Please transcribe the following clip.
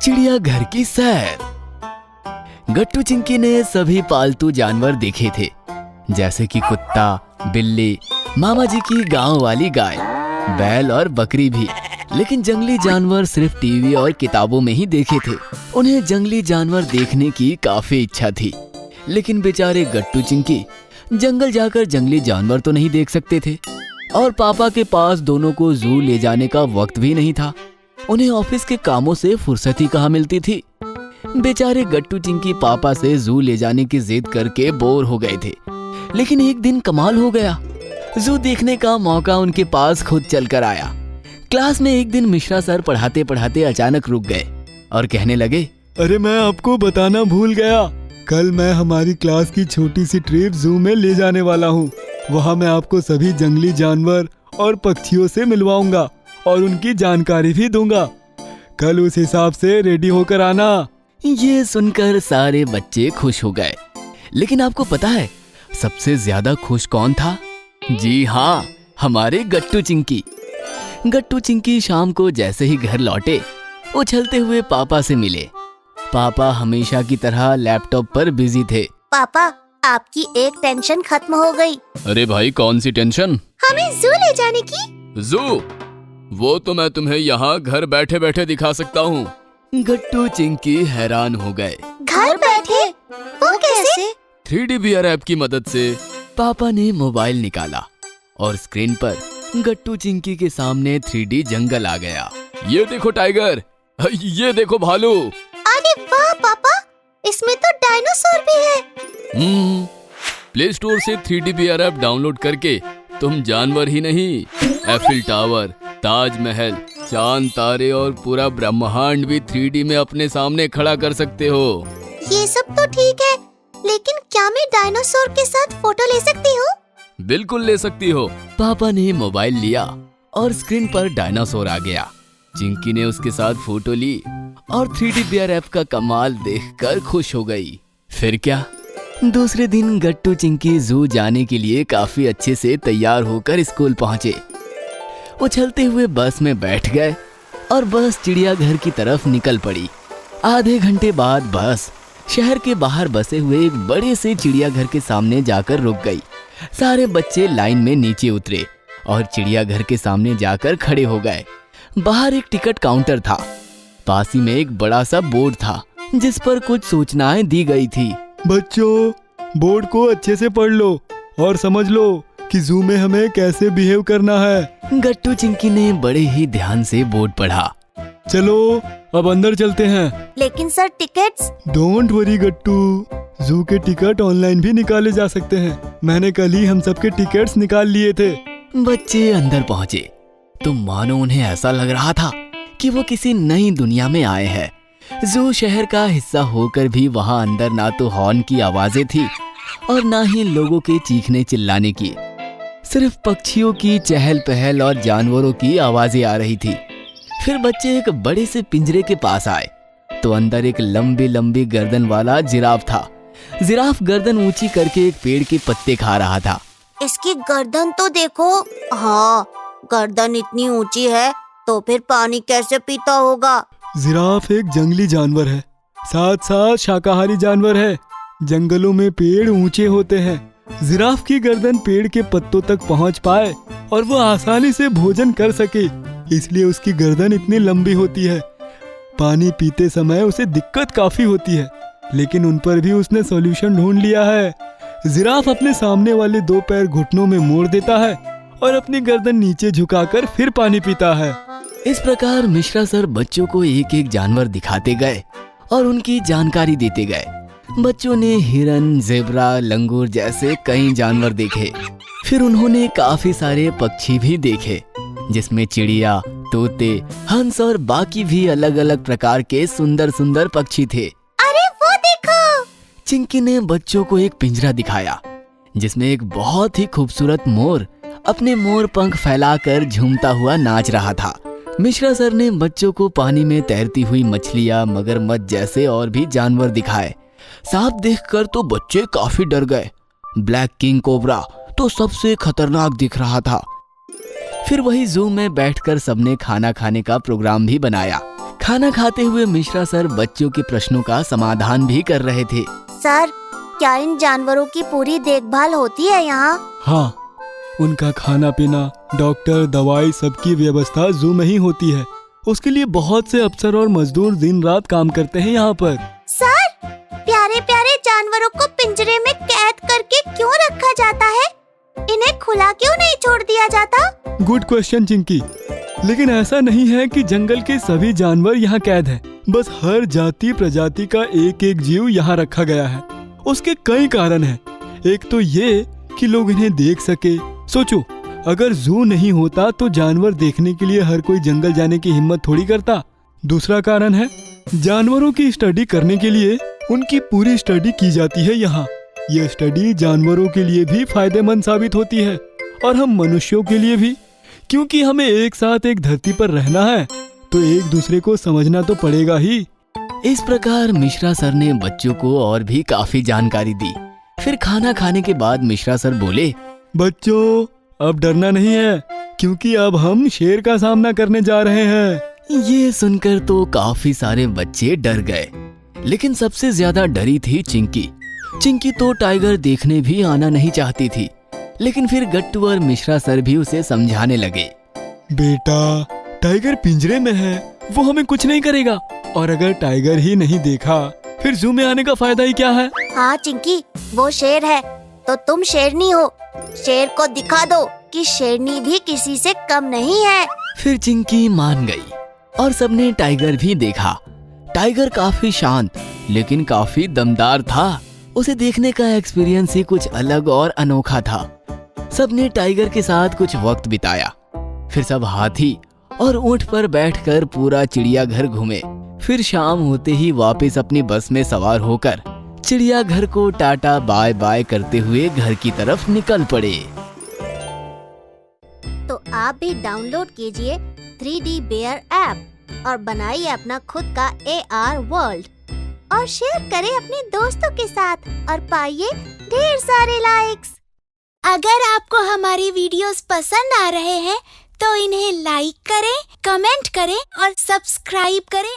चिड़ियाघर की सैर। गट्टू चिंकी ने सभी पालतू जानवर देखे थे, जैसे कि कुत्ता, बिल्ली, मामा जी की गांव वाली गाय, बैल और बकरी भी। लेकिन जंगली जानवर सिर्फ टीवी और किताबों में ही देखे थे। उन्हें जंगली जानवर देखने की काफी इच्छा थी, लेकिन बेचारे गट्टू चिंकी जंगल जाकर जंगली जानवर तो नहीं देख सकते थे, और पापा के पास दोनों को जू ले जाने का वक्त भी नहीं था। उन्हें ऑफिस के कामों से फुर्सत ही कहाँ मिलती थी। बेचारे गट्टू चिंकी पापा से जू ले जाने की जिद करके बोर हो गए थे। लेकिन एक दिन कमाल हो गया, जू देखने का मौका उनके पास खुद चलकर आया। क्लास में एक दिन मिश्रा सर पढ़ाते पढ़ाते अचानक रुक गए और कहने लगे, अरे मैं आपको बताना भूल गया, कल मैं हमारी क्लास की छोटी सी ट्रिप जू में ले जाने वाला हूँ। वहाँ मैं आपको सभी जंगली जानवर और पक्षियों से मिलवाऊंगा और उनकी जानकारी भी दूंगा। कल उस हिसाब से रेडी होकर आना। ये सुनकर सारे बच्चे खुश हो गए। लेकिन आपको पता है सबसे ज्यादा खुश कौन था? जी हाँ, हमारे गट्टू चिंकी। गट्टू चिंकी शाम को जैसे ही घर लौटे, उछलते हुए पापा से मिले। पापा हमेशा की तरह लैपटॉप पर बिजी थे। पापा, आपकी एक टेंशन खत्म हो गई। अरे भाई, कौन सी टेंशन? हमें जू ले जाने की। जू? वो तो मैं तुम्हें यहाँ घर बैठे बैठे दिखा सकता हूँ। गट्टू चिंकी हैरान हो गए। घर बैठे? वो कैसे? 3D VR ऐप की मदद से। पापा ने मोबाइल निकाला और स्क्रीन पर गट्टू चिंकी के सामने 3D जंगल आ गया। ये देखो टाइगर, ये देखो भालू। अरे वाह पापा, इसमें तो डायनासोर भी है। प्ले स्टोर से 3D VR ऐप डाउनलोड करके तुम जानवर ही नहीं, एफिल टावर, ताजमहल, चांद तारे और पूरा ब्रह्मांड भी 3D में अपने सामने खड़ा कर सकते हो। ये सब तो ठीक है, लेकिन क्या मैं डायनासोर के साथ फोटो ले सकती हूँ? बिल्कुल ले सकती हो। पापा ने मोबाइल लिया और स्क्रीन पर डायनासोर आ गया। चिंकी ने उसके साथ फोटो ली और 3D VR ऐप का कमाल देखकर खुश हो गई। फिर क्या, दूसरे दिन गट्टू चिंकी जू जाने के लिए काफी अच्छे से तैयार होकर स्कूल पहुंचे। उछलते हुए बस में बैठ गए और बस चिड़ियाघर की तरफ निकल पड़ी। आधे घंटे बाद बस शहर के बाहर बसे हुए एक बड़े से चिड़ियाघर के सामने जाकर रुक गई। सारे बच्चे लाइन में नीचे उतरे और चिड़ियाघर के सामने जाकर खड़े हो गए। बाहर एक टिकट काउंटर था। पास ही में एक बड़ा सा बोर्ड था जिस पर कुछ सूचनाएं दी गई थी। बच्चों, बोर्ड को अच्छे से पढ़ लो और समझ लो कि जू में हमें कैसे बिहेव करना है। गट्टू चिंकी ने बड़े ही ध्यान से बोर्ड पढ़ा। चलो अब अंदर चलते हैं। लेकिन सर टिकट्स? डोंट वरी गट्टू, जू के टिकट ऑनलाइन भी निकाले जा सकते हैं। मैंने कल ही हम सबके टिकट्स निकाल लिए थे। बच्चे अंदर पहुँचे तो मानो उन्हें ऐसा लग रहा था कि वो किसी नई दुनिया में आए हैं। जू शहर का हिस्सा होकर भी वहाँ अंदर ना तो हॉर्न की आवाजें थी और ना ही लोगों के चीखने चिल्लाने की। सिर्फ पक्षियों की चहल पहल और जानवरों की आवाजें आ रही थी। फिर बच्चे एक बड़े से पिंजरे के पास आए तो अंदर एक लंबी लंबी गर्दन वाला जिराफ था। जिराफ गर्दन ऊंची करके एक पेड़ के पत्ते खा रहा था। इसकी गर्दन तो देखो। हाँ, गर्दन इतनी ऊंची है तो फिर पानी कैसे पीता होगा? जिराफ एक जंगली जानवर है, साथ साथ शाकाहारी जानवर है। जंगलों में पेड़ ऊंचे होते हैं। जिराफ की गर्दन पेड़ के पत्तों तक पहुंच पाए और वो आसानी से भोजन कर सके, इसलिए उसकी गर्दन इतनी लंबी होती है। पानी पीते समय उसे दिक्कत काफी होती है, लेकिन उन पर भी उसने सॉल्यूशन ढूंढ लिया है। जिराफ अपने सामने वाले दो पैर घुटनों में मोड़ देता है और अपनी गर्दन नीचे झुकाकर फिर पानी पीता है। इस प्रकार मिश्रा सर बच्चों को एक एक जानवर दिखाते गए और उनकी जानकारी देते गए। बच्चों ने हिरन, ज़ेब्रा, लंगूर जैसे कई जानवर देखे। फिर उन्होंने काफी सारे पक्षी भी देखे, जिसमें चिड़िया, तोते, हंस और बाकी भी अलग अलग प्रकार के सुंदर सुंदर पक्षी थे। अरे वो देखो! चिंकी ने बच्चों को एक पिंजरा दिखाया जिसमें एक बहुत ही खूबसूरत मोर अपने मोर पंख फैलाकर झूमता हुआ नाच रहा था। मिश्रा सर ने बच्चों को पानी में तैरती हुई मछलियां, मगरमच्छ जैसे और भी जानवर दिखाए। सांप देखकर तो बच्चे काफी डर गए। ब्लैक किंग कोबरा तो सबसे खतरनाक दिख रहा था। फिर वही जू में बैठकर सबने खाना खाने का प्रोग्राम भी बनाया। खाना खाते हुए मिश्रा सर बच्चों के प्रश्नों का समाधान भी कर रहे थे। सर, क्या इन जानवरों की पूरी देखभाल होती है यहाँ? हाँ, उनका खाना पीना, डॉक्टर, दवाई सबकी व्यवस्था जू में ही होती है। उसके लिए बहुत से अफसर और मजदूर दिन रात काम करते हैं यहाँ पर। सर, प्यारे प्यारे जानवरों को पिंजरे में कैद करके क्यों रखा जाता है? इन्हें खुला क्यों नहीं छोड़ दिया जाता? Good question Chinki. लेकिन ऐसा नहीं है कि जंगल के सभी जानवर यहाँ कैद हैं। बस हर जाति प्रजाति का एक एक जीव यहाँ रखा गया है। उसके कई कारण हैं। एक तो ये कि लोग इन्हें देख सके। सोचो, अगर जू नहीं होता तो जानवर देखने के लिए हर कोई जंगल जाने की हिम्मत थोड़ी करता। दूसरा कारण है, जानवरों की स्टडी करने के लिए उनकी पूरी स्टडी की जाती है यहाँ। यह स्टडी जानवरों के लिए भी फायदेमंद साबित होती है और हम मनुष्यों के लिए भी, क्योंकि हमें एक साथ एक धरती पर रहना है तो एक दूसरे को समझना तो पड़ेगा ही। इस प्रकार मिश्रा सर ने बच्चों को और भी काफी जानकारी दी। फिर खाना खाने के बाद मिश्रा सर बोले, बच्चों, अब डरना नहीं है, क्योंकि अब हम शेर का सामना करने जा रहे हैं। ये सुनकर तो काफी सारे बच्चे डर गए, लेकिन सबसे ज्यादा डरी थी चिंकी। चिंकी तो टाइगर देखने भी आना नहीं चाहती थी, लेकिन फिर गट्टू और मिश्रा सर भी उसे समझाने लगे। बेटा, टाइगर पिंजरे में है, वो हमें कुछ नहीं करेगा। और अगर टाइगर ही नहीं देखा, फिर जू में आने का फायदा ही क्या है? हाँ चिंकी, वो शेर है तो तुम शेरनी हो। शेर को दिखा दो कि शेरनी भी किसी से कम नहीं है। फिर चिंकी मान गई और सबने टाइगर भी देखा। टाइगर काफी शांत लेकिन काफी दमदार था। उसे देखने का एक्सपीरियंस ही कुछ अलग और अनोखा था। सबने टाइगर के साथ कुछ वक्त बिताया। फिर सब हाथी और ऊंट पर बैठकर पूरा चिड़ियाघर घूमे। फिर शाम होते ही वापस अपनी बस में सवार होकर चिड़ियाघर को टाटा बाय बाय करते हुए घर की तरफ निकल पड़े। तो आप भी डाउनलोड कीजिए 3D बेयर ऐप और बनाइए अपना खुद का AR वर्ल्ड और शेयर करें अपने दोस्तों के साथ और पाइए ढेर सारे लाइक्स। अगर आपको हमारी वीडियोस पसंद आ रहे हैं तो इन्हें लाइक करें, कमेंट करें और सब्सक्राइब करें